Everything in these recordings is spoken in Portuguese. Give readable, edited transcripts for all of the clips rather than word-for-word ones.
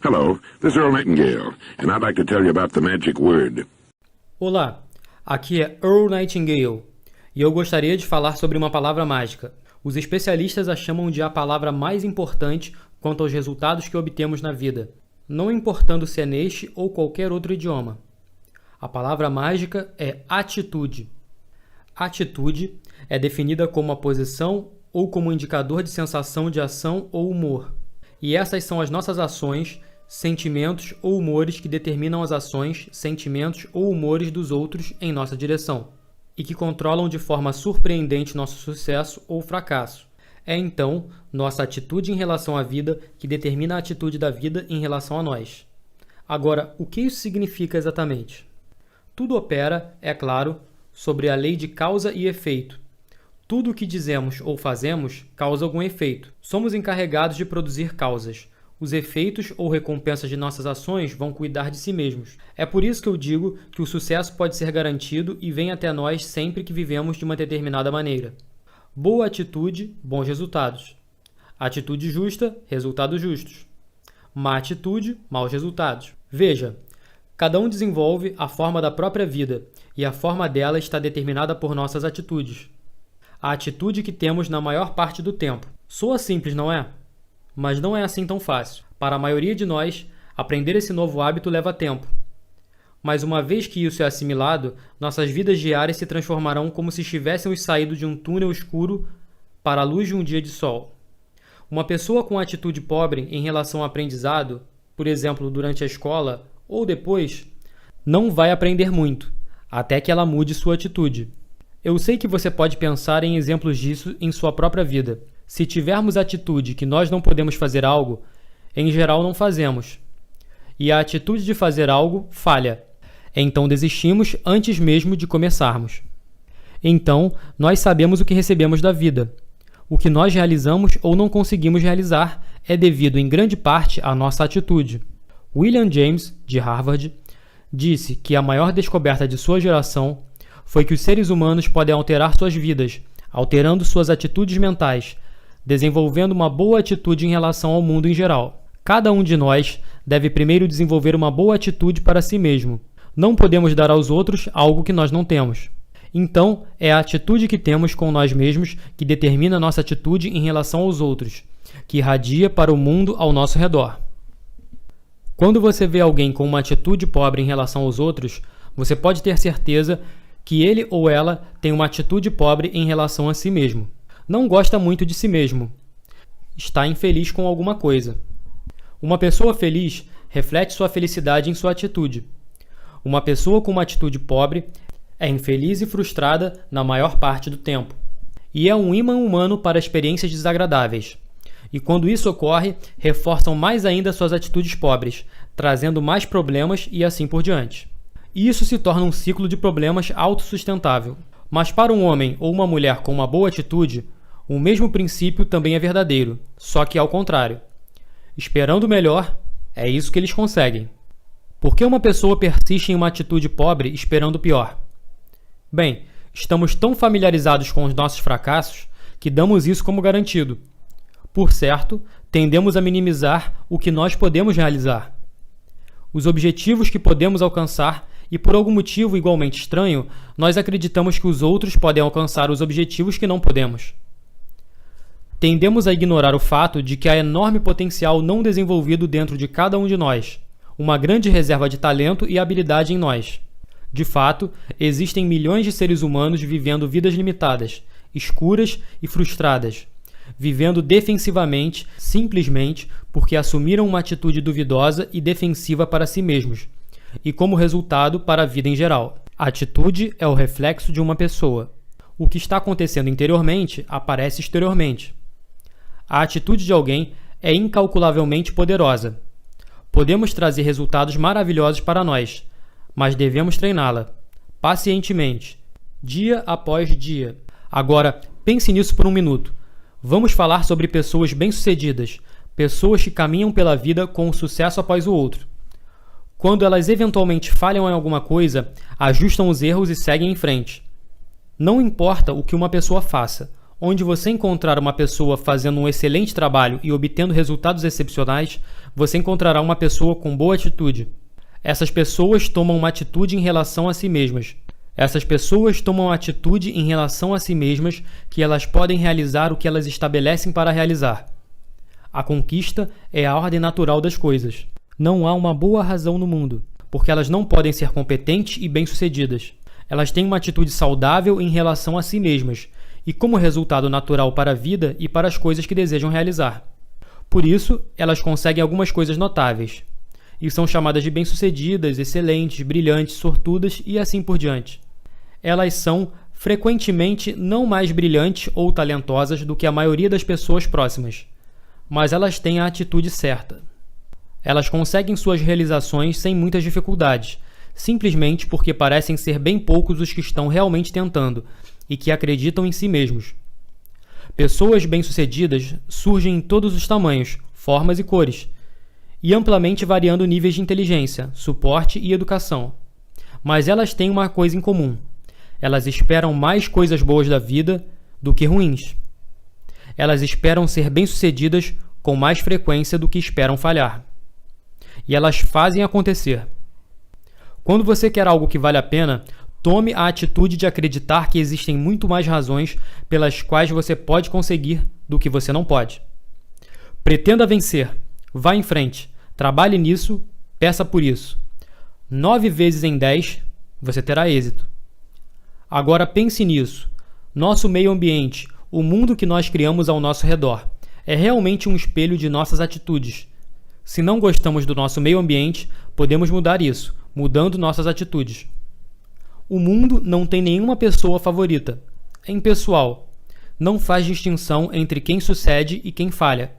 Hello, this is Earl Nightingale, and I'd like to tell you about the magic word. Olá, aqui é Earl Nightingale, e eu gostaria de falar sobre uma palavra mágica. Os especialistas a chamam de a palavra mais importante quanto aos resultados que obtemos na vida, não importando se é neste ou qualquer outro idioma. A palavra mágica é atitude. Atitude é definida como a posição ou como indicador de sensação de ação ou humor. E essas são as nossas ações, sentimentos ou humores que determinam as ações, sentimentos ou humores dos outros em nossa direção, e que controlam de forma surpreendente nosso sucesso ou fracasso. É então nossa atitude em relação à vida que determina a atitude da vida em relação a nós. Agora, o que isso significa exatamente? Tudo opera, é claro, sobre a lei de causa e efeito. Tudo o que dizemos ou fazemos causa algum efeito. Somos encarregados de produzir causas. Os efeitos ou recompensas de nossas ações vão cuidar de si mesmos. É por isso que eu digo que o sucesso pode ser garantido e vem até nós sempre que vivemos de uma determinada maneira. Boa atitude, bons resultados. Atitude justa, resultados justos. Má atitude, maus resultados. Veja, cada um desenvolve a forma da própria vida, e a forma dela está determinada por nossas atitudes. A atitude que temos na maior parte do tempo. Soa simples, não é? Mas não é assim tão fácil. Para a maioria de nós, aprender esse novo hábito leva tempo. Mas uma vez que isso é assimilado, nossas vidas diárias se transformarão como se estivéssemos saído de um túnel escuro para a luz de um dia de sol. Uma pessoa com atitude pobre em relação ao aprendizado, por exemplo, durante a escola ou depois, não vai aprender muito, até que ela mude sua atitude. Eu sei que você pode pensar em exemplos disso em sua própria vida. Se tivermos a atitude que nós não podemos fazer algo, em geral não fazemos. E a atitude de fazer algo falha. Então desistimos antes mesmo de começarmos. Então, nós sabemos o que recebemos da vida. O que nós realizamos ou não conseguimos realizar é devido em grande parte à nossa atitude. William James, de Harvard, disse que a maior descoberta de sua geração foi que os seres humanos podem alterar suas vidas, alterando suas atitudes mentais, desenvolvendo uma boa atitude em relação ao mundo em geral. Cada um de nós deve primeiro desenvolver uma boa atitude para si mesmo. Não podemos dar aos outros algo que nós não temos. Então, é a atitude que temos com nós mesmos que determina nossa atitude em relação aos outros, que irradia para o mundo ao nosso redor. Quando você vê alguém com uma atitude pobre em relação aos outros, você pode ter certeza que ele ou ela tem uma atitude pobre em relação a si mesmo. Não gosta muito de si mesmo. Está infeliz com alguma coisa. Uma pessoa feliz reflete sua felicidade em sua atitude. Uma pessoa com uma atitude pobre é infeliz e frustrada na maior parte do tempo. E é um ímã humano para experiências desagradáveis. E quando isso ocorre, reforçam mais ainda suas atitudes pobres, trazendo mais problemas e assim por diante. E isso se torna um ciclo de problemas autossustentável. Mas para um homem ou uma mulher com uma boa atitude, o mesmo princípio também é verdadeiro, só que ao contrário. Esperando o melhor, é isso que eles conseguem. Por que uma pessoa persiste em uma atitude pobre esperando o pior? Bem, estamos tão familiarizados com os nossos fracassos que damos isso como garantido. Por certo, tendemos a minimizar o que nós podemos realizar. Os objetivos que podemos alcançar e por algum motivo igualmente estranho, nós acreditamos que os outros podem alcançar os objetivos que não podemos. Tendemos a ignorar o fato de que há enorme potencial não desenvolvido dentro de cada um de nós, uma grande reserva de talento e habilidade em nós. De fato, existem milhões de seres humanos vivendo vidas limitadas, escuras e frustradas, vivendo defensivamente, simplesmente porque assumiram uma atitude duvidosa e defensiva para si mesmos, e como resultado para a vida em geral. A atitude é o reflexo de uma pessoa. O que está acontecendo interiormente aparece exteriormente. A atitude de alguém é incalculavelmente poderosa. Podemos trazer resultados maravilhosos para nós, mas devemos treiná-la, pacientemente, dia após dia. Agora, pense nisso por um minuto. Vamos falar sobre pessoas bem-sucedidas, pessoas que caminham pela vida com um sucesso após o outro. Quando elas eventualmente falham em alguma coisa, ajustam os erros e seguem em frente. Não importa o que uma pessoa faça, Onde você encontrar uma pessoa fazendo um excelente trabalho e obtendo resultados excepcionais, você encontrará uma pessoa com boa atitude. Essas pessoas tomam uma atitude em relação a si mesmas. Essas pessoas tomam atitude em relação a si mesmas que elas podem realizar o que elas estabelecem para realizar. A conquista é a ordem natural das coisas. Não há uma boa razão no mundo, porque elas não podem ser competentes e bem-sucedidas. Elas têm uma atitude saudável em relação a si mesmas, e como resultado natural para a vida e para as coisas que desejam realizar. Por isso, elas conseguem algumas coisas notáveis, e são chamadas de bem-sucedidas, excelentes, brilhantes, sortudas e assim por diante. Elas são, frequentemente, não mais brilhantes ou talentosas do que a maioria das pessoas próximas, mas elas têm a atitude certa. Elas conseguem suas realizações sem muitas dificuldades, simplesmente porque parecem ser bem poucos os que estão realmente tentando e que acreditam em si mesmos. Pessoas bem-sucedidas surgem em todos os tamanhos, formas e cores, e amplamente variando níveis de inteligência, suporte e educação. Mas elas têm uma coisa em comum: elas esperam mais coisas boas da vida do que ruins. Elas esperam ser bem-sucedidas com mais frequência do que esperam falhar. E elas fazem acontecer. Quando você quer algo que vale a pena, tome a atitude de acreditar que existem muito mais razões pelas quais você pode conseguir do que você não pode. Pretenda vencer. Vá em frente. Trabalhe nisso. Peça por isso. 9 vezes em 10, você terá êxito. Agora pense nisso. Nosso meio ambiente, o mundo que nós criamos ao nosso redor, é realmente um espelho de nossas atitudes. Se não gostamos do nosso meio ambiente, podemos mudar isso, mudando nossas atitudes. O mundo não tem nenhuma pessoa favorita. É impessoal. Não faz distinção entre quem sucede e quem falha.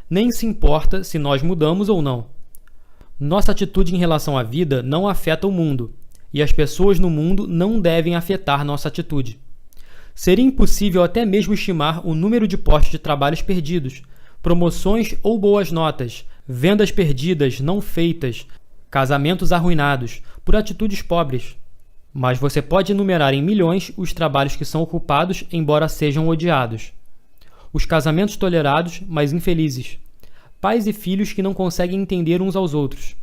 Nem se importa se nós mudamos ou não. Nossa atitude em relação à vida não afeta o mundo, e as pessoas no mundo não devem afetar nossa atitude. Seria impossível até mesmo estimar o número de postos de trabalhos perdidos, promoções ou boas notas, vendas perdidas, não feitas, casamentos arruinados, por atitudes pobres. Mas você pode enumerar em milhões os trabalhos que são ocupados, embora sejam odiados. Os casamentos tolerados, mas infelizes. Pais e filhos que não conseguem entender uns aos outros.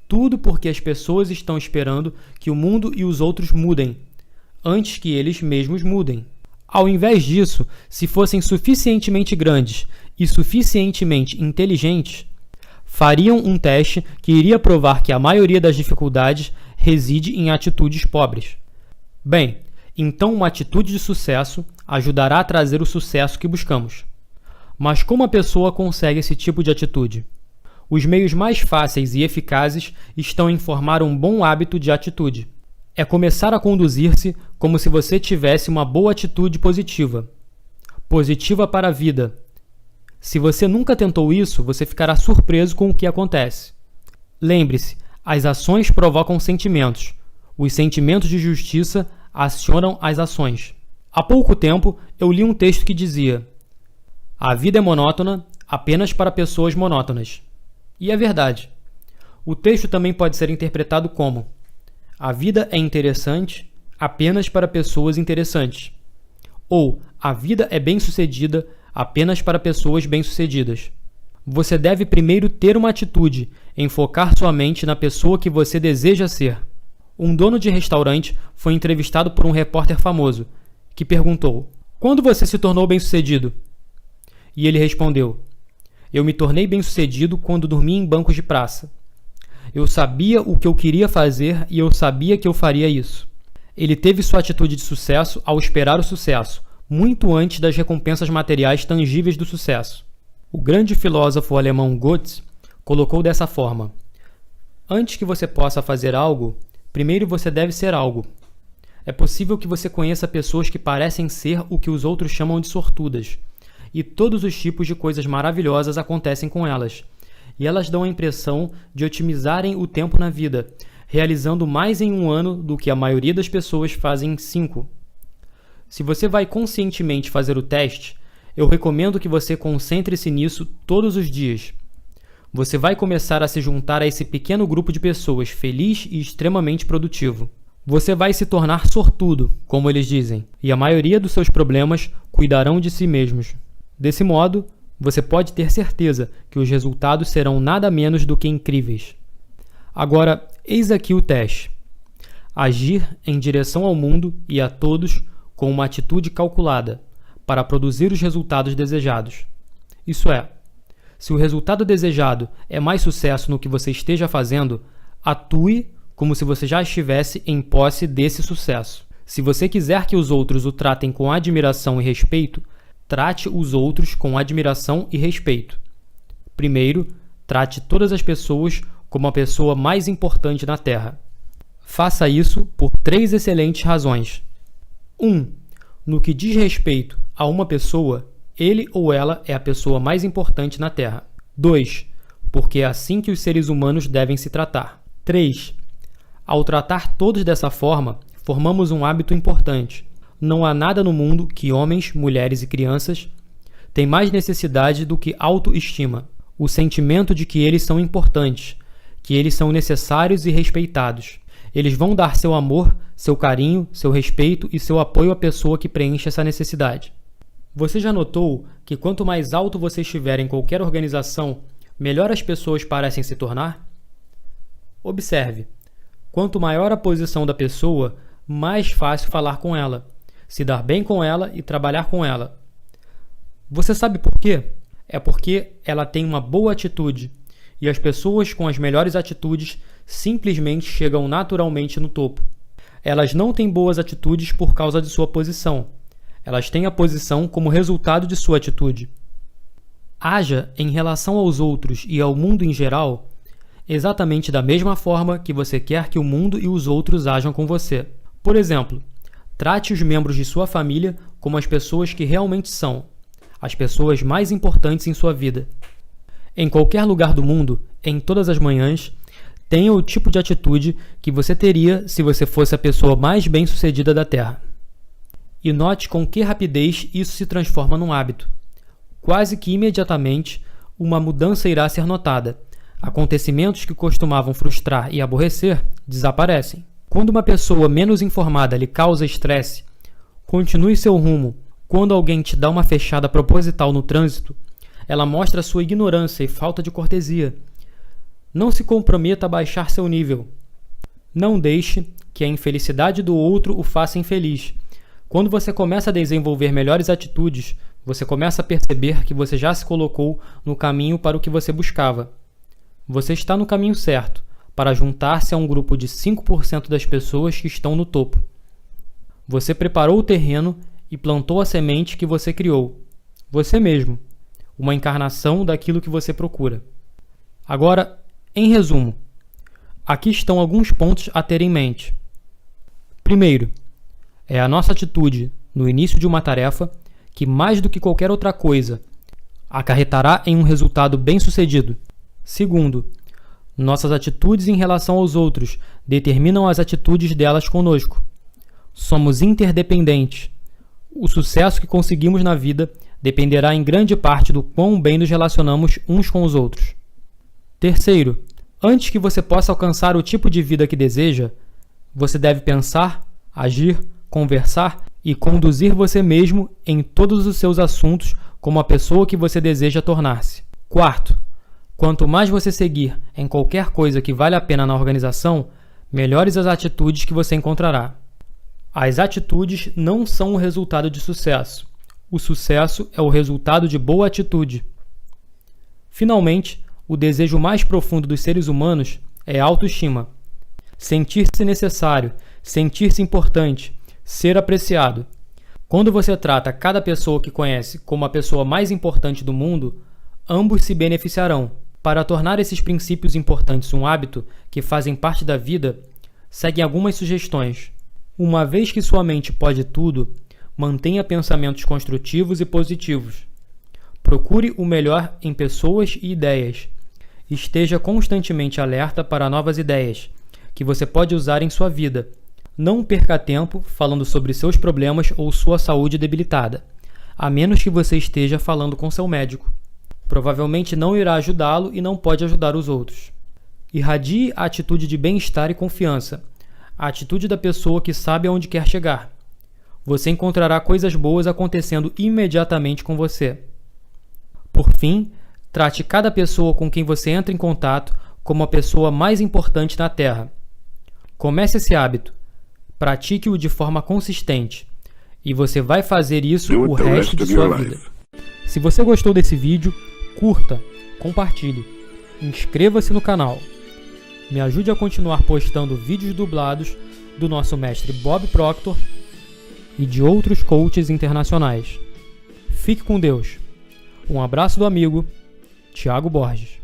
Tudo porque as pessoas estão esperando que o mundo e os outros mudem, antes que eles mesmos mudem. Ao invés disso, se fossem suficientemente grandes e suficientemente inteligentes, fariam um teste que iria provar que a maioria das dificuldades reside em atitudes pobres. Bem, então uma atitude de sucesso ajudará a trazer o sucesso que buscamos. Mas como a pessoa consegue esse tipo de atitude? Os meios mais fáceis e eficazes estão em formar um bom hábito de atitude. É começar a conduzir-se como se você tivesse uma boa atitude positiva. Positiva para a vida. Se você nunca tentou isso, você ficará surpreso com o que acontece. Lembre-se, as ações provocam sentimentos. Os sentimentos de justiça acionam as ações. Há pouco tempo, eu li um texto que dizia: a vida é monótona apenas para pessoas monótonas. E é verdade. O texto também pode ser interpretado como: a vida é interessante apenas para pessoas interessantes. Ou a vida é bem-sucedida apenas para pessoas bem-sucedidas. Você deve primeiro ter uma atitude em focar sua mente na pessoa que você deseja ser. Um dono de restaurante foi entrevistado por um repórter famoso, que perguntou: quando você se tornou bem-sucedido? E ele respondeu: eu me tornei bem-sucedido quando dormi em bancos de praça. Eu sabia o que eu queria fazer e eu sabia que eu faria isso. Ele teve sua atitude de sucesso ao esperar o sucesso, muito antes das recompensas materiais tangíveis do sucesso. O grande filósofo alemão Goethe colocou dessa forma: antes que você possa fazer algo, primeiro você deve ser algo. É possível que você conheça pessoas que parecem ser o que os outros chamam de sortudas, e todos os tipos de coisas maravilhosas acontecem com elas, e elas dão a impressão de otimizarem o tempo na vida, realizando mais em 1 ano do que a maioria das pessoas fazem em 5. Se você vai conscientemente fazer o teste, eu recomendo que você concentre-se nisso todos os dias. Você vai começar a se juntar a esse pequeno grupo de pessoas feliz e extremamente produtivo. Você vai se tornar sortudo, como eles dizem, e a maioria dos seus problemas cuidarão de si mesmos. Desse modo, você pode ter certeza que os resultados serão nada menos do que incríveis. Agora, eis aqui o teste. Agir em direção ao mundo e a todos com uma atitude calculada, para produzir os resultados desejados. Isso é, se o resultado desejado é mais sucesso no que você esteja fazendo, atue como se você já estivesse em posse desse sucesso. Se você quiser que os outros o tratem com admiração e respeito, trate os outros com admiração e respeito. Primeiro, trate todas as pessoas como a pessoa mais importante na Terra. Faça isso por 3 excelentes razões. 1. No que diz respeito a uma pessoa, ele ou ela é a pessoa mais importante na Terra. 2. Porque é assim que os seres humanos devem se tratar. 3. Ao tratar todos dessa forma, formamos um hábito importante. Não há nada no mundo que homens, mulheres e crianças têm mais necessidade do que autoestima, o sentimento de que eles são importantes, que eles são necessários e respeitados. Eles vão dar seu amor, seu carinho, seu respeito e seu apoio à pessoa que preenche essa necessidade. Você já notou que quanto mais alto você estiver em qualquer organização, melhor as pessoas parecem se tornar? Observe. Quanto maior a posição da pessoa, mais fácil falar com ela, se dar bem com ela e trabalhar com ela. Você sabe por quê? É porque ela tem uma boa atitude, e as pessoas com as melhores atitudes simplesmente chegam naturalmente no topo. Elas não têm boas atitudes por causa de sua posição. Elas têm a posição como resultado de sua atitude. Haja em relação aos outros e ao mundo em geral exatamente da mesma forma que você quer que o mundo e os outros ajam com você. Por exemplo, trate os membros de sua família como as pessoas que realmente são, as pessoas mais importantes em sua vida. Em qualquer lugar do mundo, em todas as manhãs, tenha o tipo de atitude que você teria se você fosse a pessoa mais bem-sucedida da Terra. E note com que rapidez isso se transforma num hábito. Quase que imediatamente, uma mudança irá ser notada. Acontecimentos que costumavam frustrar e aborrecer desaparecem. Quando uma pessoa menos informada lhe causa estresse, continue seu rumo. Quando alguém te dá uma fechada proposital no trânsito, ela mostra sua ignorância e falta de cortesia. Não se comprometa a baixar seu nível. Não deixe que a infelicidade do outro o faça infeliz. Quando você começa a desenvolver melhores atitudes, você começa a perceber que você já se colocou no caminho para o que você buscava. Você está no caminho certo para juntar-se a um grupo de 5% das pessoas que estão no topo. Você preparou o terreno e plantou a semente que você criou. Você mesmo. Uma encarnação daquilo que você procura. Agora, em resumo, aqui estão alguns pontos a ter em mente. Primeiro, é a nossa atitude no início de uma tarefa que, mais do que qualquer outra coisa, acarretará em um resultado bem-sucedido. Segundo, nossas atitudes em relação aos outros determinam as atitudes delas conosco. Somos interdependentes. O sucesso que conseguimos na vida dependerá em grande parte do quão bem nos relacionamos uns com os outros. Terceiro, antes que você possa alcançar o tipo de vida que deseja, você deve pensar, agir, conversar e conduzir você mesmo em todos os seus assuntos como a pessoa que você deseja tornar-se. Quarto, quanto mais você seguir em qualquer coisa que vale a pena na organização, melhores as atitudes que você encontrará. As atitudes não são o resultado de sucesso. O sucesso é o resultado de boa atitude. Finalmente, o desejo mais profundo dos seres humanos é a autoestima. Sentir-se necessário, sentir-se importante, ser apreciado. Quando você trata cada pessoa que conhece como a pessoa mais importante do mundo, ambos se beneficiarão. Para tornar esses princípios importantes um hábito que fazem parte da vida, seguem algumas sugestões. Uma vez que sua mente pode tudo, mantenha pensamentos construtivos e positivos. Procure o melhor em pessoas e ideias. Esteja constantemente alerta para novas ideias que você pode usar em sua vida. Não perca tempo falando sobre seus problemas ou sua saúde debilitada, a menos que você esteja falando com seu médico. Provavelmente não irá ajudá-lo e não pode ajudar os outros. Irradie a atitude de bem-estar e confiança. a atitude da pessoa que sabe aonde quer chegar. Você encontrará coisas boas acontecendo imediatamente com você. Por fim, trate cada pessoa com quem você entra em contato como a pessoa mais importante na Terra. Comece esse hábito. Pratique-o de forma consistente. E você vai fazer isso o resto de sua vida. Se você gostou desse vídeo, curta, compartilhe, inscreva-se no canal. Me ajude a continuar postando vídeos dublados do nosso mestre Bob Proctor e de outros coaches internacionais. Fique com Deus. Um abraço do amigo Thiago Borges.